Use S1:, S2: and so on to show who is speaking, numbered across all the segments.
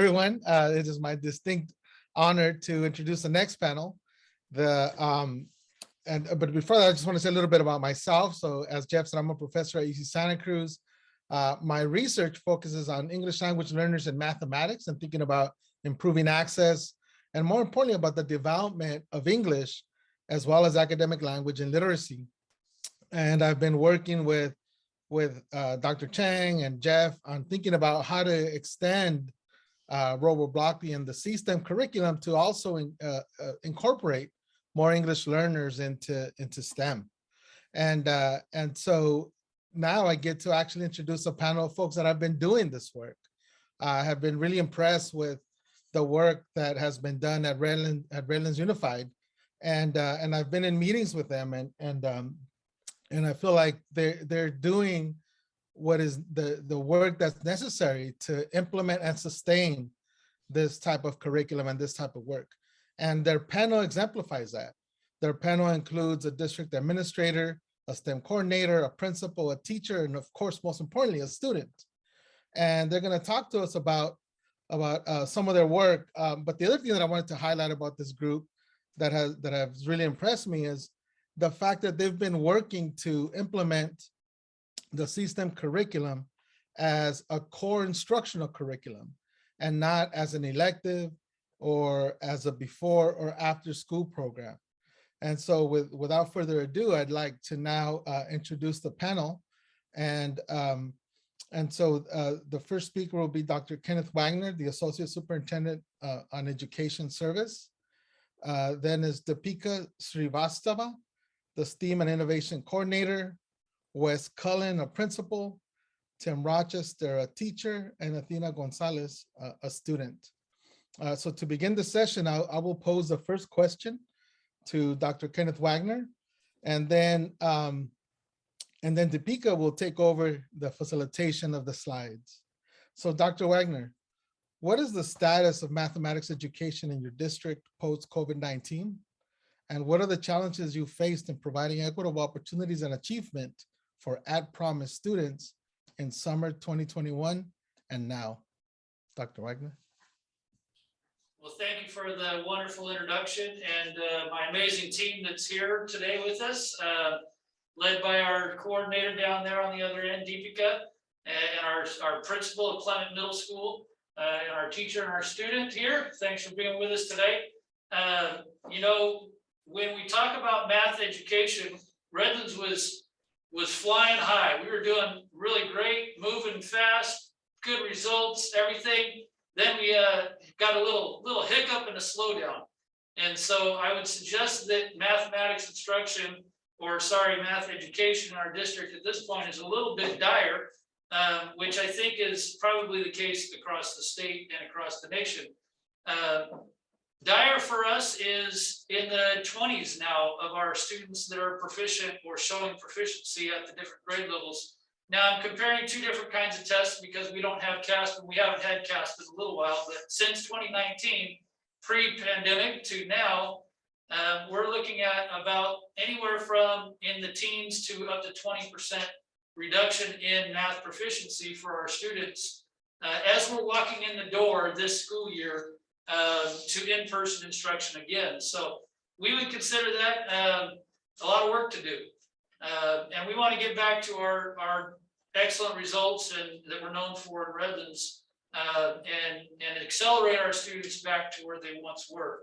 S1: everyone. It is my distinct honor to introduce the next panel. But before that, I just want to say a little bit about myself. So as Jeff said, I'm a professor at UC Santa Cruz. My research focuses on English language learners and mathematics and thinking about improving access and more importantly about the development of English as well as academic language and literacy. And I've been working with Dr. Chang and Jeff on thinking about how to extend Robert Blockley and the C-STEM curriculum to also incorporate more English learners into STEM. And so now I get to actually introduce a panel of folks that have been doing this work. I have been really impressed with the work that has been done at Redlands Unified. And I've been in meetings with them and I feel like they're doing what is the work that's necessary to implement and sustain this type of curriculum and this type of work. And their panel exemplifies that. Their panel includes a district administrator, a STEM coordinator, a principal, a teacher, and of course, most importantly, a student. And they're going to talk to us about some of their work. But the other thing that I wanted to highlight about this group that has really impressed me is the fact that they've been working to implement the C-STEM curriculum as a core instructional curriculum and not as an elective or as a before or after school program. And so without further ado, I'd like to now introduce the panel. And so the first speaker will be Dr. Kenneth Wagner, the Associate Superintendent on Education Service. Then is Deepika Srivastava, the STEAM and Innovation Coordinator, Wes Cullen, a principal, Tim Rochester, a teacher, and Athena Gonzalez, a student. So to begin the session, I will pose the first question to Dr. Kenneth Wagner, and then Deepika will take over the facilitation of the slides. So Dr. Wagner, what is the status of mathematics education in your district post-COVID-19? And what are the challenges you faced in providing equitable opportunities and achievement for at-promise students in summer 2021 and now? Dr. Wagner.
S2: Well, thank you for the wonderful introduction and my amazing team that's here today with us, led by our coordinator down there on the other end, Deepika, and our principal at Clement Middle School, and our teacher and our student here. Thanks for being with us today. You know, when we talk about math education, Redlands was flying high. We were doing really great, moving fast, good results, everything. Then we got a little hiccup and a slowdown. And so I would suggest that mathematics instruction, math education in our district at this point is a little bit dire, which I think is probably the case across the state and across the nation. Dire for us is in the 20s now of our students that are proficient or showing proficiency at the different grade levels. Now I'm comparing two different kinds of tests because we don't have CAST and we haven't had CAST in a little while, but since 2019, pre-pandemic to now, we're looking at about anywhere from in the teens to up to 20% reduction in math proficiency for our students as we're walking in the door this school year to in-person instruction again. So we would consider that a lot of work to do. And we want to get back to our excellent results and that we're known for in Redlands and accelerate our students back to where they once were.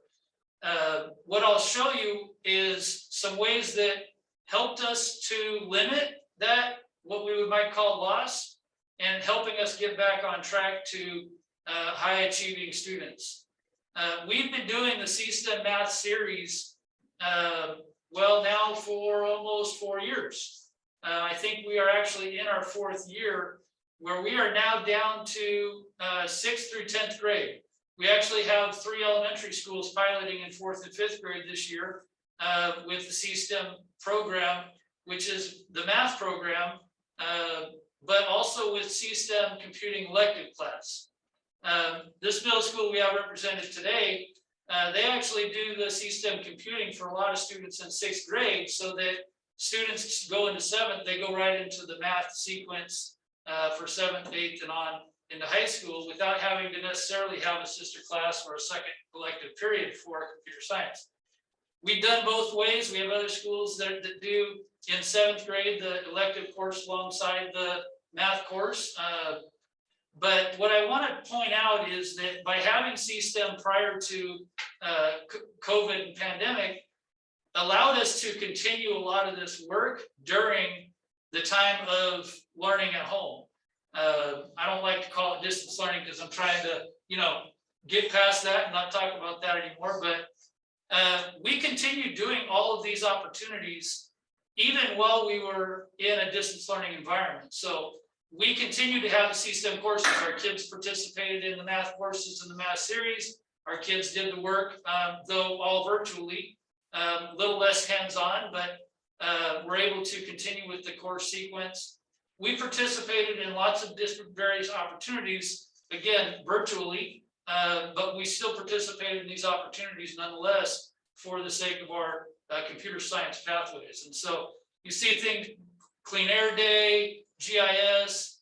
S2: What I'll show you is some ways that helped us to limit that, what we might call loss, and helping us get back on track to high achieving students. We've been doing the C-STEM math series well now for almost 4 years. I think we are actually in our 4th year where we are now down to 6th through 10th grade. We actually have 3 elementary schools piloting in 4th and 5th grade this year with the C-STEM program, which is the math program, but also with C-STEM computing elective class. This middle school we have represented today, they actually do the C-STEM computing for a lot of students in 6th grade so that students go into 7th, they go right into the math sequence for 7th, 8th, and on into high school without having to necessarily have a sister class or a second elective period for computer science. We've done both ways. We have other schools that do in 7th grade the elective course alongside the math course. But what I want to point out is that by having C-STEM prior to COVID and pandemic, allowed us to continue a lot of this work during the time of learning at home. I don't like to call it distance learning because I'm trying to, get past that and not talk about that anymore. But we continued doing all of these opportunities even while we were in a distance learning environment. So we continue to have the C-STEM courses. Our kids participated in the math courses and the math series. Our kids did the work, though all virtually, a little less hands-on, but we're able to continue with the course sequence. We participated in lots of different various opportunities, again, virtually, but we still participated in these opportunities nonetheless for the sake of our computer science pathways. And so you see things, Clean Air Day, GIS,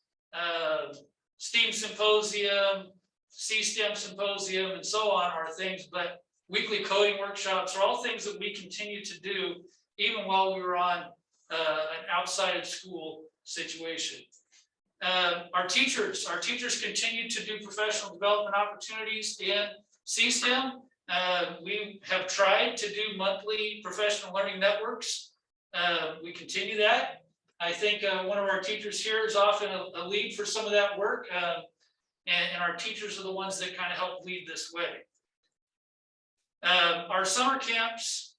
S2: STEAM Symposium, C-STEM Symposium, and so on are things, but weekly coding workshops are all things that we continue to do even while we were on an outside of school situation. Our teachers continue to do professional development opportunities in C-STEM. We have tried to do monthly professional learning networks. We continue that. I think one of our teachers here is often a lead for some of that work, and our teachers are the ones that kind of help lead this way. Our summer camps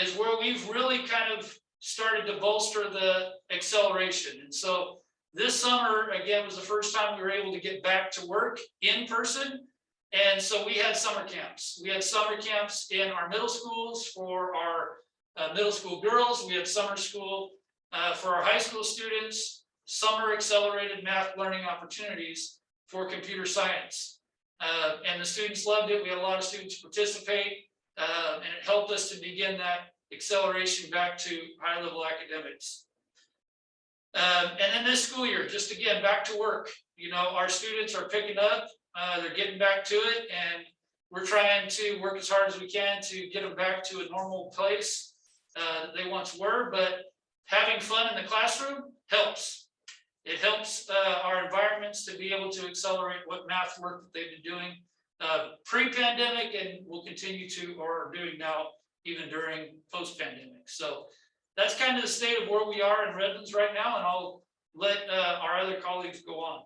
S2: is where we've really kind of started to bolster the acceleration. And so this summer, again, was the first time we were able to get back to work in person. And so we had summer camps. We had summer camps in our middle schools for our middle school girls. We had summer school for our high school students, summer accelerated math learning opportunities for computer science. And the students loved it. We had a lot of students participate, and it helped us to begin that acceleration back to high level academics. And then this school year, just again, back to work. Our students are picking up, they're getting back to it, and we're trying to work as hard as we can to get them back to a normal place they once were. But having fun in the classroom helps. It helps our environments to be able to accelerate what math work that they've been doing pre-pandemic and will continue to, or are doing now, even during post-pandemic. So that's kind of the state of where we are in Redlands right now, and I'll let our other colleagues go on.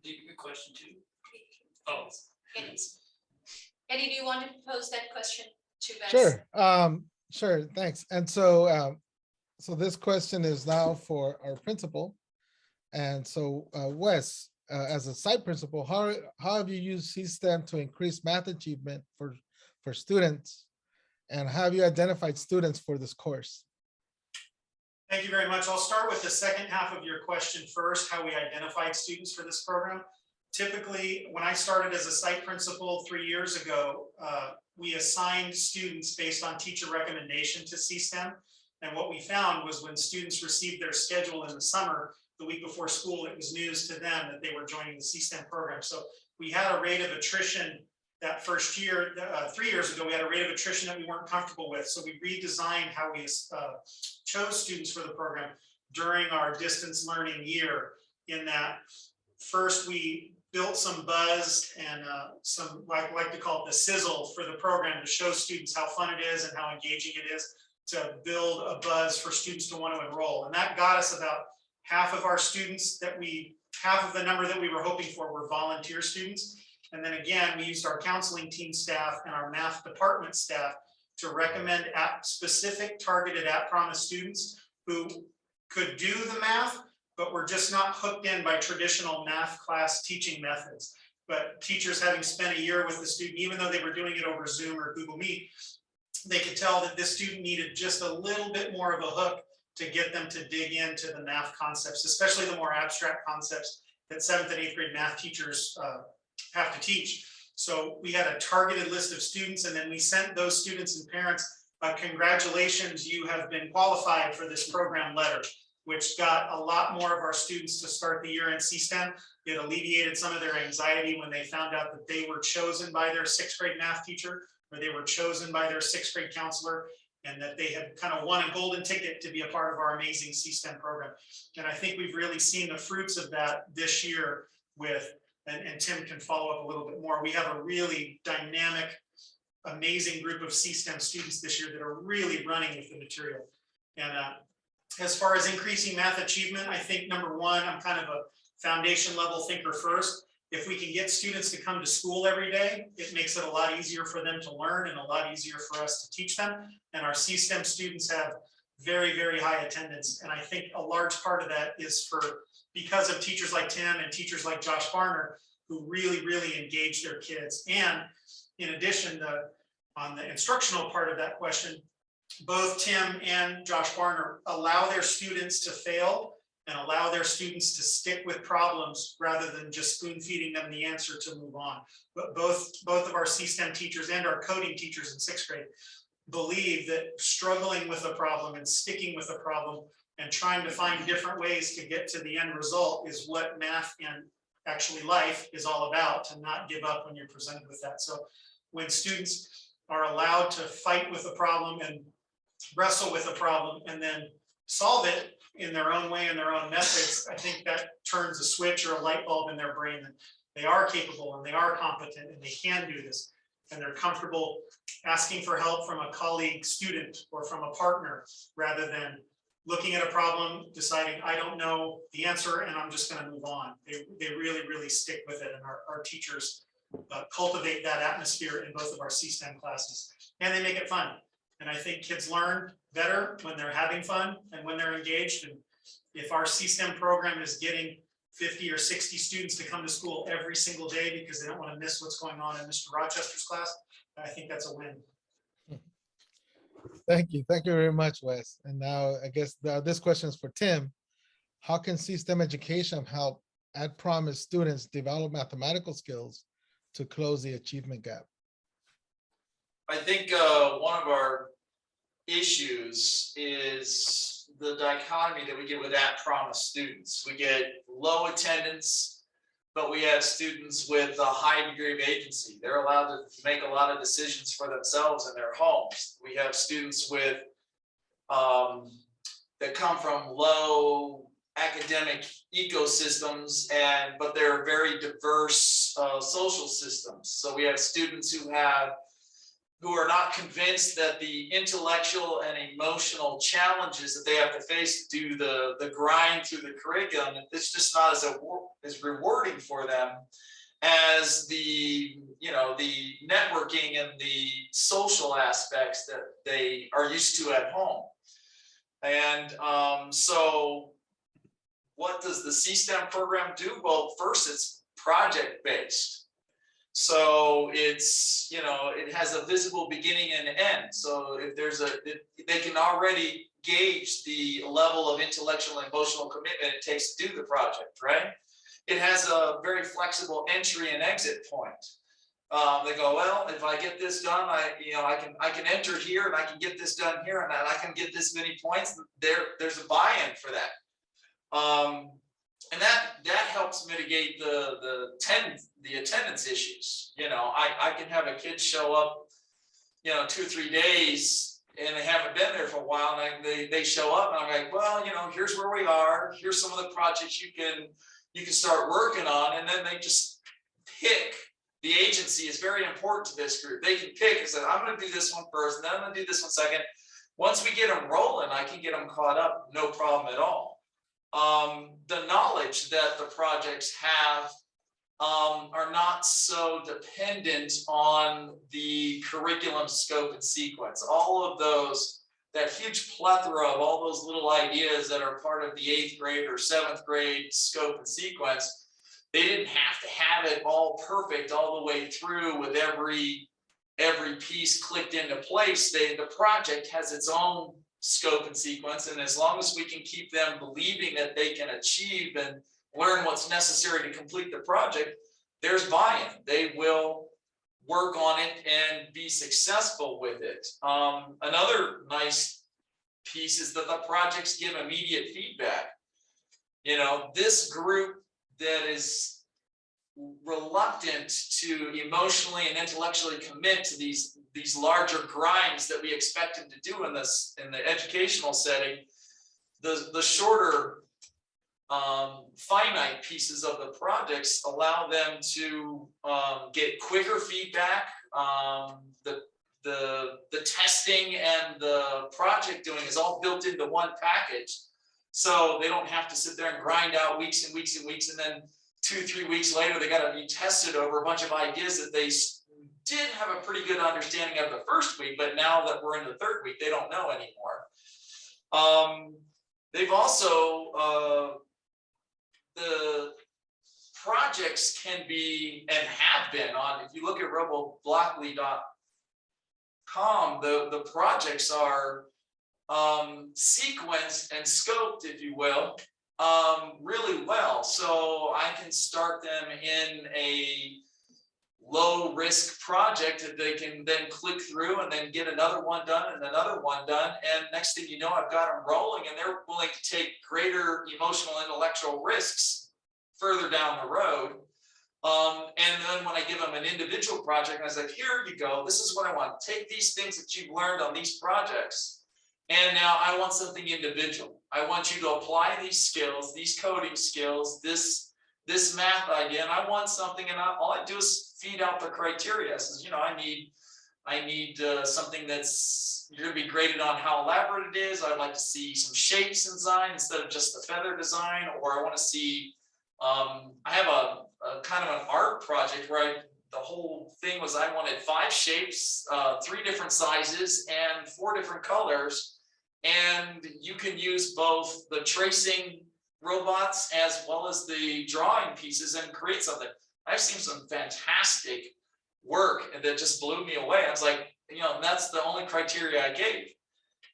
S2: Did you get a question too? Oh.
S3: Eddie, do you want to pose that question to Wes?
S1: Sure. Sure. Thanks. And so, so this question is now for our principal. And so, Wes, as a site principal, how have you used C-STEM to increase math achievement for students? And how have you identified students for this course?
S4: Thank you very much. I'll start with the second half of your question first, how we identified students for this program. Typically, when I started as a site principal 3 years ago, we assigned students based on teacher recommendation to C-STEM. And what we found was when students received their schedule in the summer, the week before school, it was news to them that they were joining the C-STEM program. So we had a rate of attrition that first year, 3 years ago, we had a rate of attrition that we weren't comfortable with. So we redesigned how we chose students for the program during our distance learning year, in that first we built some buzz and some, like to call it the sizzle for the program, to show students how fun it is and how engaging it is, to build a buzz for students to want to enroll. And that got us about half of our students half of the number that we were hoping for were volunteer students. And then again, we used our counseling team staff and our math department staff to recommend specific targeted at-promise students who could do the math, but were just not hooked in by traditional math class teaching methods. But teachers, having spent a year with the student, even though they were doing it over Zoom or Google Meet, they could tell that this student needed just a little bit more of a hook to get them to dig into the math concepts, especially the more abstract concepts that 7th and 8th grade math teachers have to teach. So we had a targeted list of students, and then we sent those students and parents congratulations, you have been qualified for this program letter, which got a lot more of our students to start the year in C-STEM. It alleviated some of their anxiety when they found out that they were chosen by their 6th grade math teacher, or they were chosen by their 6th grade counselor, and that they had kind of won a golden ticket to be a part of our amazing C-STEM program. And I think we've really seen the fruits of that this year with, and Tim can follow up a little bit more. We have a really dynamic, amazing group of C-STEM students this year that are really running with the material. And as far as increasing math achievement, I think number one, I'm kind of a foundation level thinker first. If we can get students to come to school every day, it makes it a lot easier for them to learn and a lot easier for us to teach them. And our C-STEM students have very, very high attendance. And I think a large part of that is because of teachers like Tim and teachers like Josh Barner, who really, really engage their kids. And in addition, on the instructional part of that question, both Tim and Josh Barner allow their students to fail and allow their students to stick with problems rather than just spoon feeding them the answer to move on. But both of our C-STEM teachers and our coding teachers in 6th grade believe that struggling with a problem and sticking with a problem and trying to find different ways to get to the end result is what math and actually life is all about, to not give up when you're presented with that. So when students are allowed to fight with a problem and wrestle with a problem and then solve it in their own way and their own methods, I think that turns a switch or a light bulb in their brain that they are capable and they are competent and they can do this. And they're comfortable asking for help from a colleague student or from a partner rather than looking at a problem, deciding I don't know the answer and I'm just going to move on. They really, really stick with it. And our teachers cultivate that atmosphere in both of our C-STEM classes, and they make it fun. And I think kids learn better when they're having fun and when they're engaged. And if our C-STEM program is getting 50 or 60 students to come to school every single day because they don't want to miss what's going on in Mr. Rochester's class, I think that's a win.
S1: Thank you. Thank you very much, Wes. And now I guess this question is for Tim. How can C-STEM education help at Promise students develop mathematical skills to close the achievement gap?
S5: I think one of our issues is the dichotomy that we get with at Promise students. We get low attendance, but we have students with a high degree of agency. They're allowed to make a lot of decisions for themselves in their homes. We have students with that come from low academic ecosystems, but they're very diverse social systems. So we have students who are not convinced that the intellectual and emotional challenges that they have to face to do the grind through the curriculum, it's just not as rewarding for them as the networking and the social aspects that they are used to at home. And so what does the C-STEM program do? Well, first, it's project-based. So it's, it has a visible beginning and end. So if they can already gauge the level of intellectual and emotional commitment it takes to do the project, right? It has a very flexible entry and exit point. They go, well, if I get this done, I can enter here and I can get this done here and I can get this many points. There's a buy-in for that. And that helps mitigate the attendance issues. I can have a kid show up, 2 or 3 days and they haven't been there for a while, and they show up and I'm like, well, here's where we are. Here's some of the projects you can start working on, and then they just pick. The agency is very important to this group. They can pick and say, I'm going to do this one first, and then I'm going to do this one second. Once we get them rolling, I can get them caught up, no problem at all. The knowledge that the projects have are not so dependent on the curriculum scope and sequence. All of those, that huge plethora of all those little ideas that are part of the 8th grade or 7th grade scope and sequence, they didn't have to have it all perfect all the way through with every piece clicked into place. The project has its own scope and sequence, and as long as we can keep them believing that they can achieve and learn what's necessary to complete the project, there's buy-in. They will work on it and be successful with it. Another nice piece is that the projects give immediate feedback. You know, this group that is reluctant to emotionally and intellectually commit to these larger grinds that we expect them to do in the educational setting, the shorter finite pieces of the projects allow them to get quicker feedback. The testing and the project doing is all built into one package, so they don't have to sit there and grind out weeks and weeks and weeks, and then 2-3 weeks later they got to be tested over a bunch of ideas that they did have a pretty good understanding of the first week, but now that we're in the third week, they don't know anymore. They've also the projects can be and have been on, if you look at roboblockly.com, the projects are sequenced and scoped, if you will, really well. So I can start them in a low risk project that they can then click through and then get another one done and another one done. And next thing you know, I've got them rolling and they're willing to take greater emotional, intellectual risks further down the road. And then when I give them an individual project, I was like, here you go. This is what I want. Take these things that you've learned on these projects. And now I want something individual. I want you to apply these skills, these coding skills, this math idea, and I want something, and all I do is feed out the criteria. Says, you know, I need something that's, you're going to be graded on how elaborate it is. I'd like to see some shapes in design instead of just the feather design, or I want to see, I have a kind of an art project where the whole thing was I wanted 5 shapes, 3 different sizes, and 4 different colors. And you can use both the tracing robots as well as the drawing pieces and create something. I've seen some fantastic work that just blew me away. I was like, you know, that's the only criteria I gave.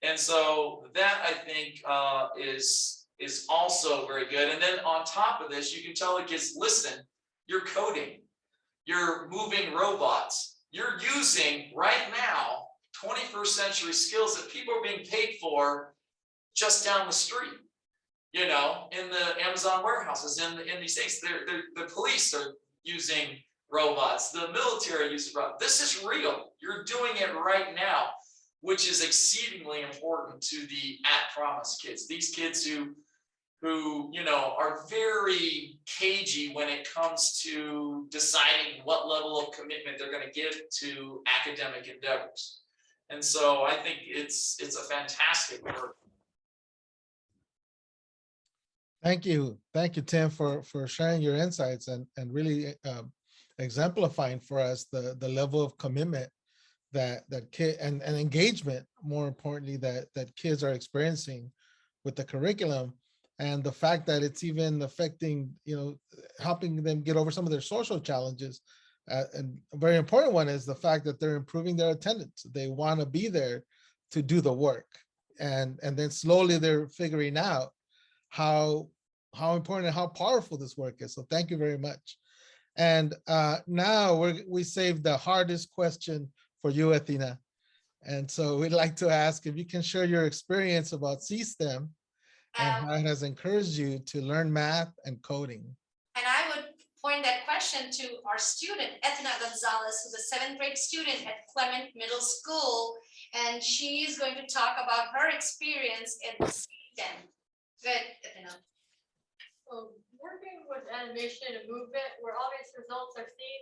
S5: And so that, I think, is also very good. And then on top of this, you can tell the kids, listen, you're coding, you're moving robots, you're using right now 21st century skills that people are being paid for just down the street, you know, in the Amazon warehouses, in these things. The police are using robots, the military uses robots. This is real. You're doing it right now, which is exceedingly important to the at-promise kids. These kids who you know are very cagey when it comes to deciding what level of commitment they're going to give to academic endeavors. And so I think it's a fantastic work.
S1: Thank you, Tim, for sharing your insights and really exemplifying for us the level of commitment that kid and engagement, more importantly, that kids are experiencing with the curriculum, and the fact that it's even affecting, you know, helping them get over some of their social challenges. And a very important one is the fact that they're improving their attendance. They want to be there to do the work, and then slowly they're figuring out how important and how powerful this work is. So thank you very much. And now we saved the hardest question for you, Athena. And so we'd like to ask if you can share your experience about C-STEM and how it has encouraged you to learn math and coding.
S3: And I would point that question to our student, Athena Gonzalez, who's a 7th grade student at Clement Middle School. And she's going to talk about her experience in C-STEM. Good, Athena.
S6: Working with animation and movement, where obvious results are seen,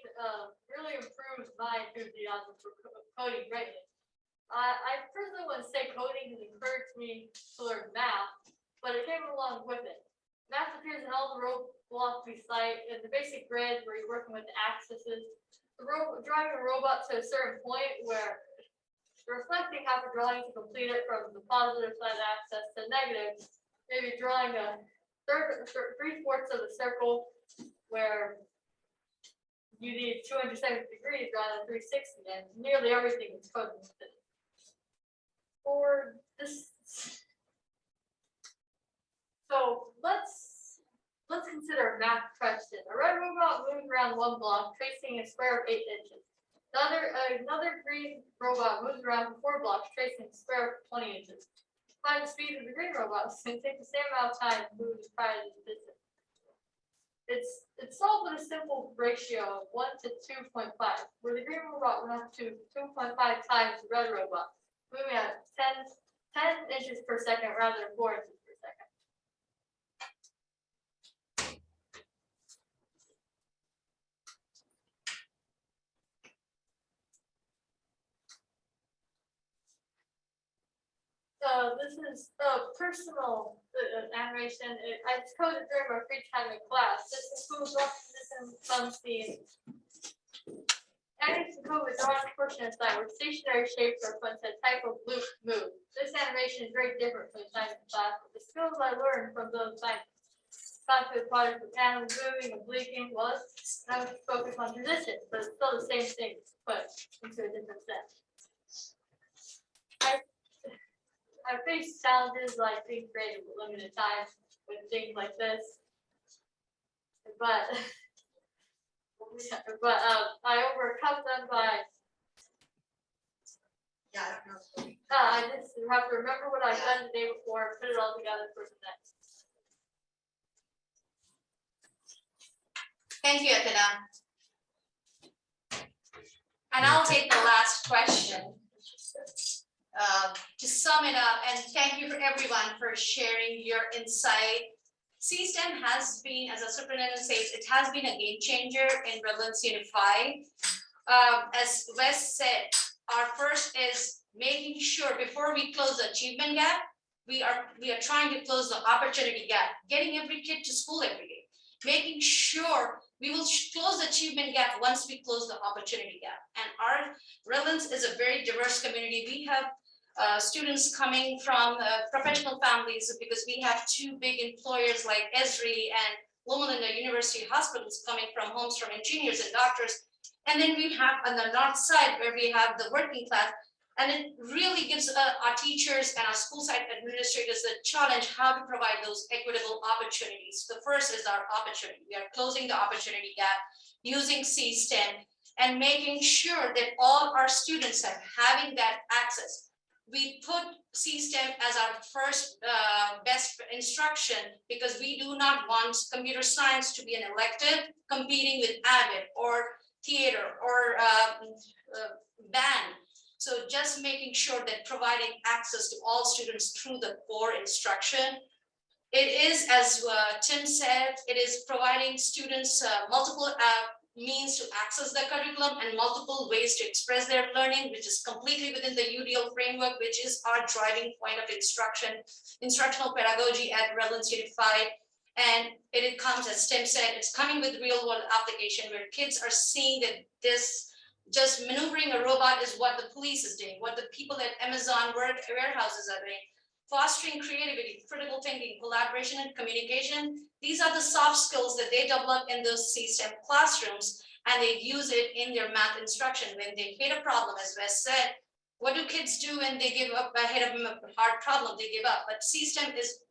S6: really improves my enthusiasm for coding greatly. I personally wouldn't say coding has encouraged me to learn math, but it came along with it. Math appears in all the Roblox site in the basic grid where you're working with the axes. Driving a robot to a certain point where reflecting half a drawing to complete it from the positive side axis to negative, maybe drawing a 3/4 of the circle where you need 270 degrees rather than 360, and nearly everything is coded with it. For this, so let's consider a math question. A red robot moving around one block, tracing a square of 8 inches. Another green robot moves around 4 blocks, tracing a square of 20 inches. Find the speed of the green robot, and take the same amount of time to move as prior to the distance. It's solved with a simple ratio of 1 to 2.5, where the green robot went up to 2.5 times the red robot, moving at 10 inches per second rather than 4 inches per second. So this is a personal animation. I coded during my free time in class. This includes some fun scenes. Animation code with drawing portion inside where stationary shapes are put into a type of loop move. This animation is very different from the science class, but the skills I learned from those science the project with animals moving and blinking was I was focused on position, but it's still the same thing, but into a different sense. I face challenges like being creative with limited time with things like this, but I overcome them by.
S3: Yeah, I don't know.
S6: I just have to remember what I've done the day before, put it all together for the next.
S3: Thank you, Athena. And I'll take the last question. To sum it up, and thank you for everyone for sharing your insight. C-STEM has been, as the superintendent says, it has been a game changer in Redlands Unified. As Wes said, our first is making sure before we close the achievement gap, we are trying to close the opportunity gap, getting every kid to school every day, making sure we will close the achievement gap once we close the opportunity gap. And our Redlands is a very diverse community. We have students coming from professional families because we have two big employers like Esri and Loma University hospitals coming from homes from engineers and doctors. And then we have on the north side where we have the working class. And it really gives our teachers and our school site administrators the challenge how to provide those equitable opportunities. The first is our opportunity. We are closing the opportunity gap using C-STEM and making sure that all our students are having that access. We put C-STEM as our first best instruction because we do not want computer science to be an elective competing with AVID or theater or band. So just making sure that providing access to all students through the core instruction. It is, as Tim said, it is providing students multiple means to access the curriculum and multiple ways to express their learning, which is completely within the UDL framework, which is our driving point of instructional pedagogy at Redlands Unified. And it comes, as Tim said, it's coming with real world application where kids are seeing that this just maneuvering a robot is what the police is doing, what the people at Amazon warehouses are doing. Fostering creativity, critical thinking, collaboration, and communication. These are the soft skills that they develop in those C-STEM classrooms, and they use it in their math instruction. When they hit a problem, as Wes said, what do kids do when they give up ahead of a hard problem? They give up. But C-STEM is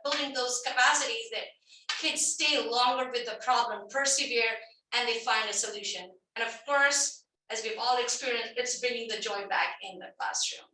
S3: building those capacities that kids stay longer with the problem, persevere, and they find a solution. And of course, as we've all experienced, it's bringing the joy back in the classroom.